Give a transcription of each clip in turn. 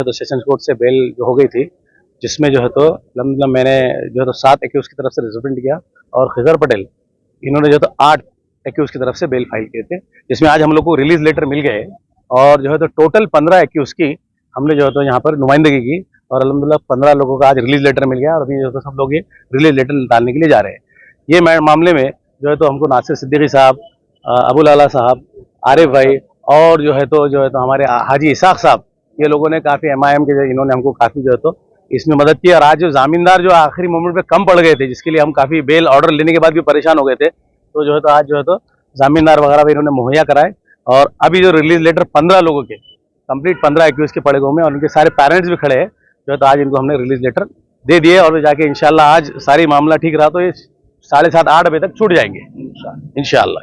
तो session court से bell हो गई थी, जिसमें जो है तो अल्हम्दुलिल्लाह मैंने जो है तो 7 एक्यूज की तरफ से रिजल्ट किया और खिजर पटेल इन्होंने जो है तो 8 एक्यूज की तरफ से बेल फाइल किए थे, जिसमें आज हम लोग को रिलीज लेटर मिल गए और जो है तो टोटल 15 एक्यूज की हमने जो है तो यहाँ पर नुमाइंदगी की और अल्हम्दुलिल्लाह 15 लोगों का आज रिलीज लेटर मिल गया और अभी जो है तो सब लोग ये रिलीज लेटर डालने के लिए जा रहे हैं। ये मामले में जो है तो हमको नासिर सिद्दीकी साहब, अबुल आला साहब, आरिफ भाई और जो है तो हमारे हाजी इसाक साहब, ये लोगों ने काफ़ी MIM के इन्होंने हमको काफ़ी जो है तो इसमें मदद की। और आज जो जामीनदार जो आखिरी मोमेंट पे कम पड़ गए थे, जिसके लिए हम काफ़ी बेल ऑर्डर लेने के बाद भी परेशान हो गए थे, तो जो है तो आज जो है तो जामीनदार वगैरह भी इन्होंने मुहैया कराए और अभी जो रिलीज लेटर 15 लोगों के कंप्लीट 15 एक्यूज के पड़े हुए में और उनके सारे पेरेंट्स भी खड़े हैं, जो है तो आज इनको हमने रिलीज लेटर दे दिए और जाके इंशाल्लाह आज सारी मामला ठीक रहा तो ये 7:30-8 बजे तक छूट जाएंगे इंशाल्लाह।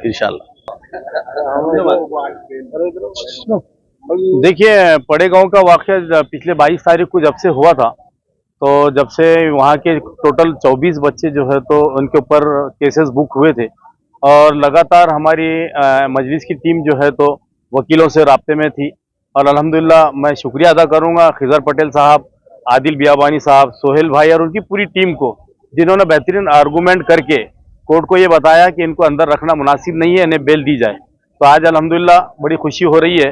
देखिए, पड़े गांव का वाक़या पिछले 22 तारीख को जब से हुआ था, तो जब से वहाँ के टोटल 24 बच्चे जो है तो उनके ऊपर केसेस बुक हुए थे और लगातार हमारी मजलिस की टीम जो है तो वकीलों से राब्ते में थी और अल्हम्दुलिल्लाह मैं शुक्रिया अदा करूँगा खिजर पटेल साहब, आदिल बियाबानी साहब, सोहेल भाई और उनकी पूरी टीम को, जिन्होंने बेहतरीन आर्गूमेंट करके कोर्ट को ये बताया कि इनको अंदर रखना मुनासिब नहीं है, इन्हें बेल दी जाए। तो आज अल्हम्दुलिल्लाह बड़ी खुशी हो रही है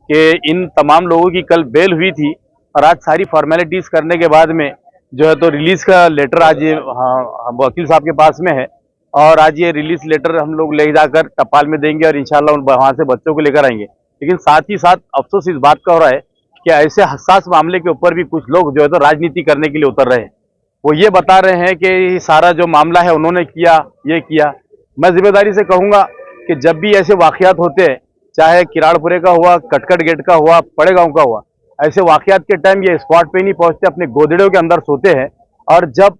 कि इन तमाम लोगों की कल बेल हुई थी और आज सारी फॉर्मेलिटीज़ करने के बाद में जो है तो रिलीज़ का लेटर आज ये वकील साहब के पास में है और आज ये रिलीज़ लेटर हम लोग ले जाकर टपाल में देंगे और इंशाल्लाह वहाँ से बच्चों को लेकर आएंगे। लेकिन साथ ही साथ अफसोस इस बात का हो रहा है कि ऐसे हसास मामले के ऊपर भी कुछ लोग जो है तो राजनीति करने के लिए उतर रहे हैं। वो ये बता रहे हैं कि सारा जो मामला है उन्होंने किया, ये किया। मैं जिम्मेदारी से कहूँगा कि जब भी ऐसे वाक़यात होते हैं, चाहे किराड़पुरे का हुआ, कटकट गेट का हुआ, पड़े गाँव का हुआ, ऐसे वाक़यात के टाइम ये स्पॉट पे नहीं पहुँचते, अपने गोदड़ों के अंदर सोते हैं और जब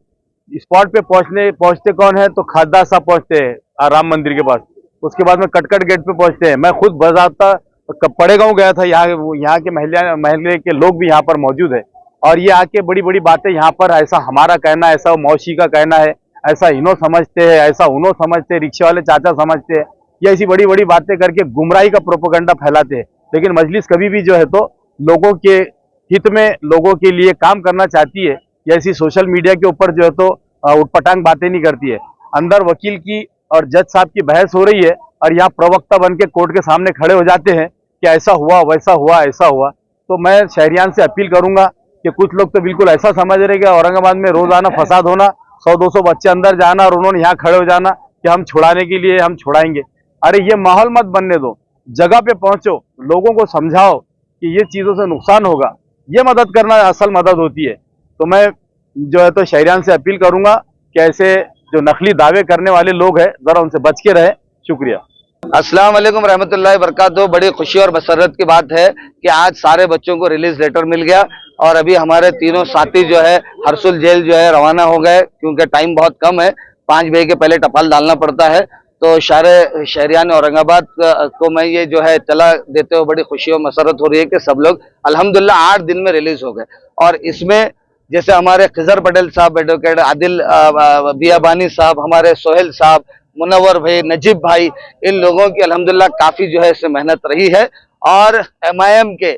स्पॉट पे पहुँचते कौन है तो खाद्दा साहब पहुँचते हैं राम मंदिर के पास, उसके बाद में कटकट गेट पे पहुँचते हैं। मैं खुद बज़ाब्ता पड़े गाँव गया था, यहाँ के महल्ले के लोग भी यहाँ पर मौजूद है और ये आके बड़ी बड़ी बातें यहाँ पर, ऐसा हमारा कहना है, ऐसा मौसी का कहना है, ऐसा इनो समझते हैं, ऐसा उनो समझते हैं, रिक्शे वाले चाचा समझते हैं, ये ऐसी बड़ी बड़ी बातें करके गुमराही का प्रोपेगेंडा फैलाते हैं। लेकिन मजलिस कभी भी जो है तो लोगों के हित में, लोगों के लिए काम करना चाहती है, ये ऐसी सोशल मीडिया के ऊपर जो है तो उटपटांग बातें नहीं करती है। अंदर वकील की और जज साहब की बहस हो रही है और यहाँ प्रवक्ता बन के कोर्ट के सामने खड़े हो जाते हैं कि ऐसा हुआ, वैसा हुआ, ऐसा हुआ। तो मैं शहरियान से अपील करूंगा कि कुछ लोग तो बिल्कुल ऐसा समझ रहे कि औरंगाबाद में रोजाना फसाद होना, 100-200 बच्चे अंदर जाना और उन्होंने यहाँ खड़े हो जाना कि हम छुड़ाने के लिए हम छुड़ाएंगे। अरे ये माहौल मत बनने दो, जगह पे पहुंचो, लोगों को समझाओ कि ये चीजों से नुकसान होगा, ये मदद करना असल मदद होती है। तो मैं जो है तो शहरियान से अपील करूंगा कि ऐसे जो नकली दावे करने वाले लोग हैं जरा उनसे बच के रहे। शुक्रिया। अस्सलाम वालेकुम रहमतुल्लाहि बरकातहू। बड़ी खुशी और मसरत की बात है कि आज सारे बच्चों को रिलीज लेटर मिल गया और अभी हमारे तीनों साथी जो है हरसुल जेल जो है रवाना हो गए, क्योंकि टाइम बहुत कम है, 5 बजे के पहले टपाल डालना पड़ता है। तो सारे शहरियान औरंगाबाद को मैं ये जो है तला देते हुए बड़ी खुशी और मसरत हो रही है कि सब लोग अल्हम्दुलिल्लाह 8 दिन में रिलीज हो गए। और इसमें जैसे हमारे खिजर पटेल साहब, एडवोकेट आदिल बियाबानी साहब, हमारे सोहेल साहब, मुनव्वर भाई, नजीब भाई, इन लोगों की अल्हम्दुलिल्लाह काफी जो है इसमें मेहनत रही है। और MIM के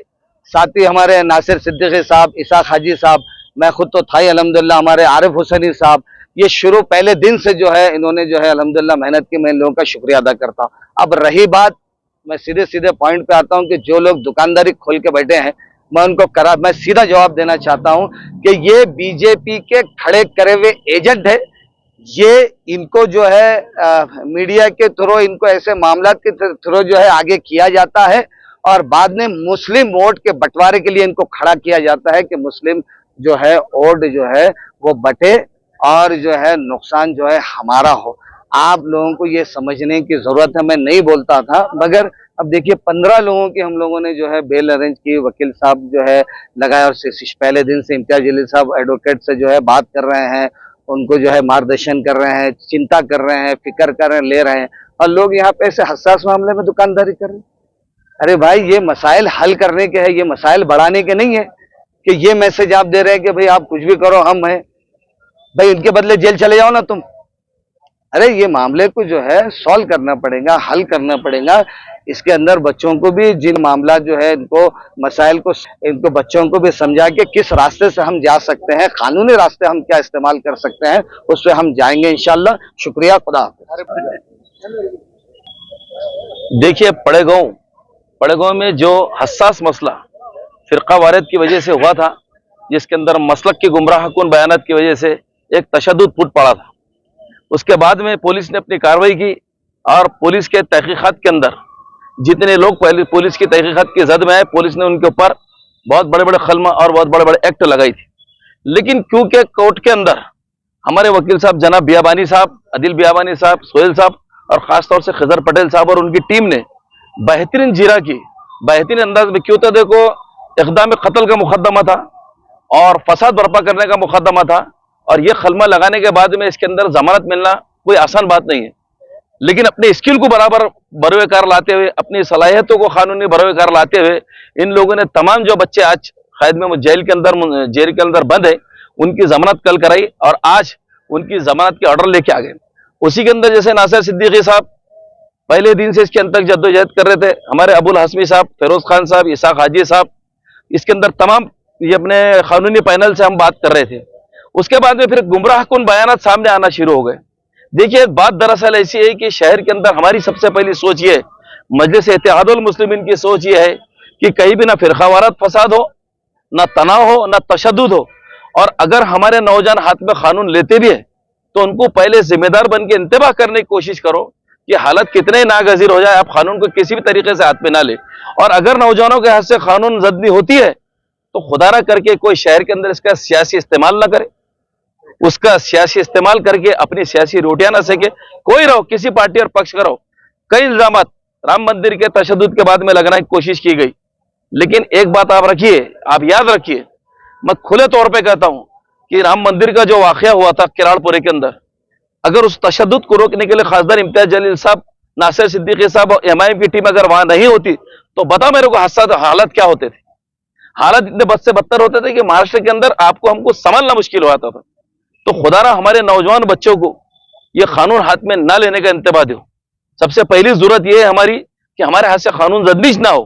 साथी हमारे नासिर सिद्दीकी साहब, इसाक हाजी साहब, मैं खुद तो था ही अल्हम्दुलिल्लाह, हमारे आरिफ हुसैनी साहब, ये शुरू पहले दिन से जो है इन्होंने जो है अल्हम्दुलिल्लाह मेहनत की। मैं इन लोगों का शुक्रिया अदा करता हूँ। अब रही बात, मैं सीधे सीधे पॉइंट पे आता हूँ कि जो लोग दुकानदारी खोल के बैठे हैं, मैं सीधा जवाब देना चाहता हूँ कि ये बीजेपी के खड़े करे हुए एजेंट है। ये इनको जो है मीडिया के थ्रू, इनको ऐसे मामला के थ्रू जो है आगे किया जाता है और बाद में मुस्लिम वोट के बंटवारे के लिए इनको खड़ा किया जाता है कि मुस्लिम जो है वोट जो है वो बटे और जो है नुकसान जो है हमारा हो। आप लोगों को ये समझने की जरूरत है। मैं नहीं बोलता था, मगर अब देखिए 15 लोगों की हम लोगों ने जो है बेल अरेंज की, वकील साहब जो है लगाया, और पहले दिन से इम्तियाज जलील साहब एडवोकेट से जो है बात कर रहे हैं, उनको जो है मार्गदर्शन कर रहे हैं, चिंता कर रहे हैं, फिक्र कर रहे हैं, ले रहे हैं, और लोग यहाँ पे ऐसे हसास मामले में दुकानदारी कर रहे हैं। अरे भाई, ये मसाइल हल करने के हैं, ये मसाइल बढ़ाने के नहीं है कि ये मैसेज आप दे रहे हैं कि भाई आप कुछ भी करो, हम हैं भाई, इनके बदले जेल चले जाओ ना तुम। अरे ये मामले को जो है सॉल्व करना पड़ेगा, हल करना पड़ेगा। इसके अंदर बच्चों को भी, जिन मामला जो है इनको मसाइल को, इनको बच्चों को भी समझा के किस रास्ते से हम जा सकते हैं, कानूनी रास्ते हम क्या इस्तेमाल कर सकते हैं, उस पर हम जाएंगे इंशाल्लाह। शुक्रिया, खुदा हाफिज। देखिए, पड़ेगांव में जो हसास मसला फिरका वारद की वजह से हुआ था, जिसके अंदर मसलक की गुमराहकुन बयानात की वजह से एक तशद्दुद फूट पड़ा था, उसके बाद में पुलिस ने अपनी कार्रवाई की और पुलिस के तहकीकात के अंदर जितने लोग पहले पुलिस की तहकीकात की जद में आए, पुलिस ने उनके ऊपर बहुत बड़े बड़े खलमा और बहुत बड़े बड़े एक्ट लगाई थी। लेकिन क्योंकि कोर्ट के अंदर हमारे वकील साहब जनाब बियाबानी साहब, अदिल बियाबानी साहब, सोहेल साहब और खासतौर से खजर पटेल साहब और उनकी टीम ने बेहतरीन जीरा की, बेहतरीन अंदाज में, क्यों तो देखो इक़दाम कत्ल का मुकदमा था और फसाद बर्पा करने का मुकदमा था, और ये खलमा लगाने के बाद में इसके अंदर जमानत मिलना कोई आसान बात नहीं है। लेकिन अपने स्किल को बराबर बरोकार लाते हुए, अपनी सलाहियतों को कानूनी बरोकार लाते हुए, इन लोगों ने तमाम जो बच्चे आज कैद में जेल के अंदर बंद है, उनकी जमानत कल कराई और आज उनकी जमानत के ऑर्डर लेके आ गए। उसी के अंदर जैसे नासिर सिद्दीकी साहब पहले दिन से इसके अंदर जद्दोजहद कर रहे थे, हमारे अबुल हसमी साहब, फिरोज खान साहब, इसाक हाजी साहब, इसके अंदर तमाम ये अपने कानूनी पैनल से हम बात कर रहे थे। उसके बाद में फिर गुमराहकुन बयानात सामने आना शुरू हो गए। देखिए, बात दरअसल ऐसी है कि शहर के अंदर हमारी सबसे पहली सोच ये है, मजलिस इत्तेहादुल मुस्लिमीन की सोच ये है कि कहीं भी ना फिरकावारात फसाद हो, ना तनाव हो, ना तशद्दुद हो, और अगर हमारे नौजवान हाथ में कानून लेते भी है तो उनको पहले जिम्मेदार बन के इंतबाह करने की कोशिश करो कि हालत कितने नागजीर हो जाए, आप कानून को किसी भी तरीके से हाथ में ना ले। और अगर नौजवानों के हाथ से कानून जदनी होती है तो खुदारा करके कोई शहर के अंदर इसका सियासी इस्तेमाल ना करे, उसका सियासी इस्तेमाल करके अपनी सियासी रोटियां ना सके। कोई रहो, किसी पार्टी और पक्ष का रहो, कई इल्जामात राम मंदिर के तशद्दुद के बाद में लगाने की कोशिश की गई, लेकिन एक बात आप रखिए, आप याद रखिए, मैं खुले तौर पे कहता हूं कि राम मंदिर का जो वाकया हुआ था किराड़पुरे के अंदर, अगर उस तशद्दुद को रोकने के लिए खासदार इम्तियाज जलील साहब, नासिर सिद्दीकी साहब और एमआईएम की टीम अगर वहां नहीं होती तो बता मेरे को हालत क्या होते थे। हालत इतने बद से बदतर होते थे कि महाराष्ट्र के अंदर आपको हमको संभालना मुश्किल हो जाता था। तो खुदारा हमारे नौजवान बच्चों को ये कानून हाथ में ना लेने का इंतबाह दो। सबसे पहली जरूरत यह है हमारी कि हमारे हाथ से कानून जदनीश ना हो।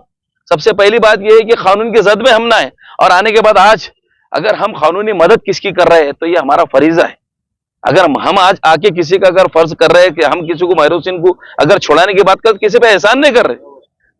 सबसे पहली बात यह है कि कानून की जद में हम ना आए, और आने के बाद आज अगर हम कानूनी मदद किसकी कर रहे हैं तो ये हमारा फरीजा है। अगर हम आज आके किसी का अगर फर्ज कर रहे हैं कि हम किसी को महरूसिन को अगर छुड़ाने की बात कर, किसी पे एहसान नहीं कर रहे,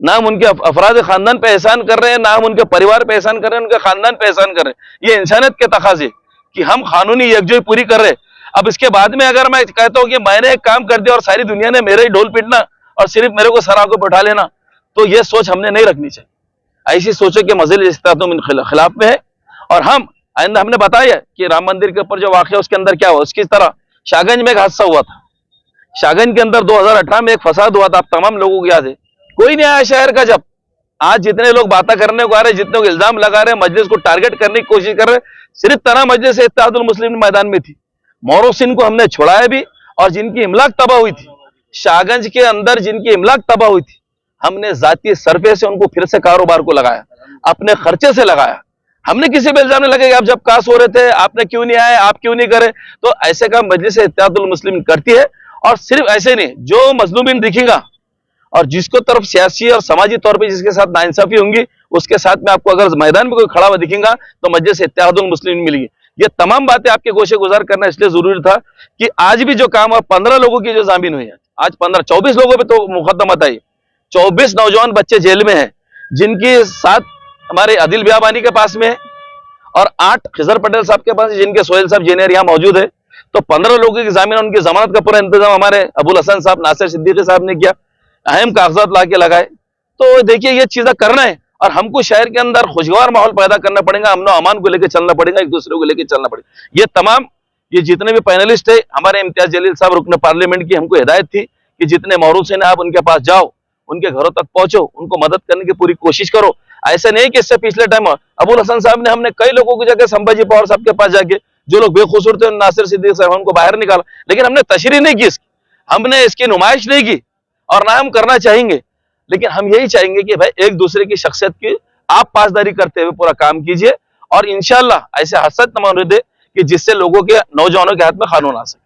ना हम उनके अफराद खानदान पे एहसान कर रहे हैं, ना हम उनके परिवार पे एहसान कर रहे हैं, उनके खानदान पे एहसान कर रहे हैं। ये इंसानियत के तकाजे कि हम कानूनी यकजोई पूरी कर रहे हैं। अब इसके बाद में अगर मैं कहता हूं कि मैंने एक काम कर दिया और सारी दुनिया ने मेरे ही ढोल पीटना और सिर्फ मेरे को सराह को बैठा लेना, तो ये सोच हमने नहीं रखनी चाहिए। ऐसी सोचों के मज़ीद खिलाफ में है। और हम आइंदा, हमने बताया कि राम मंदिर के ऊपर जो वाक़या उसके अंदर क्या हुआ, उसकी तरह शाहगंज में एक हादसा हुआ था। शाहगंज के अंदर 2018 में एक फसाद हुआ था, आप तमाम लोगों को याद है। कोई नहीं आया शहर का। जब आज जितने लोग बातें करने को आ रहे, जितने को इल्जाम लगा रहे, मजलिस को टारगेट करने की कोशिश कर रहे, सिर्फ तना मजलिस इत्तेहादुल मुस्लिमीन मैदान में थी। मोहसिन को हमने छुड़ाया भी, और जिनकी इमलाक तबाह हुई थी शाहगंज के अंदर, जिनकी इमलाक तबाह हुई थी, हमने जाती सरफे से उनको फिर से कारोबार को लगाया, अपने खर्चे से लगाया। हमने किसी पे इल्जाम नहीं लगे कि आप जब कास हो रहे थे आपने क्यों नहीं आए, आप क्यों नहीं करे। तो ऐसे काम मजलिस इत्तेहादुल मुस्लिमीन करती है। और सिर्फ ऐसे नहीं, जो मजलूमीन दिखेगा और जिसको तरफ सियासी और समाजी तौर पे जिसके साथ नाइंसाफी होंगी, उसके साथ में आपको अगर मैदान में कोई खड़ा हुआ दिखेगा तो मजलिस इत्तेहादुल मुस्लिमीन मिलेगी। ये तमाम बातें आपके गोशे गुजार करना इसलिए जरूरी था कि आज भी जो काम है, 15 लोगों की जो जामीन हुई है, आज 24 लोगों पे तो मुकदमा आई, 24 नौजवान बच्चे जेल में हैं, जिनकी 7 हमारे अदिल बियाबानी के पास में है और 8 खजर पटेल साहब के पास, जिनके सोहेल साहब जीनियर यहाँ मौजूद है। तो 15 लोगों की जामीन, उनकी जमानत का पूरा इंतजाम हमारे अबुल हसन साहब, नासिर सिद्दीकी साहब ने किया, अहम कागजात ला के लगाए। तो देखिए ये चीजें करना है और हमको शहर के अंदर खुशगवार माहौल पैदा करना पड़ेगा, अमनो अमान को लेकर चलना पड़ेगा, एक दूसरे को लेकर चलना पड़ेगा। ये तमाम ये जितने भी पैनलिस्ट है, हमारे इम्तियाज जलील साहब रुकन पार्लियामेंट की हमको हिदायत थी कि जितने मौरूसिन है आप उनके पास जाओ, उनके घरों तक पहुंचो, उनको मदद करने की पूरी कोशिश करो। ऐसे नहीं कि इससे पिछले टाइम अबुल हसन साहब ने हमने कई लोगों की जगह संभाजी पवार साहब के पास जाके जो लोग बेकसूर थे नासिर सिद्दीक साहब उनको बाहर निकाला, लेकिन हमने तशरीह नहीं की इसकी, हमने इसकी नुमाइश नहीं की और ना हम करना चाहेंगे। लेकिन हम यही चाहेंगे कि भाई एक दूसरे की शख्सियत की आप पासदारी करते हुए पूरा काम कीजिए और इंशाअल्लाह ऐसे हसरत नमूने दे कि जिससे लोगों के नौजवानों के हाथ में कानून आ सके।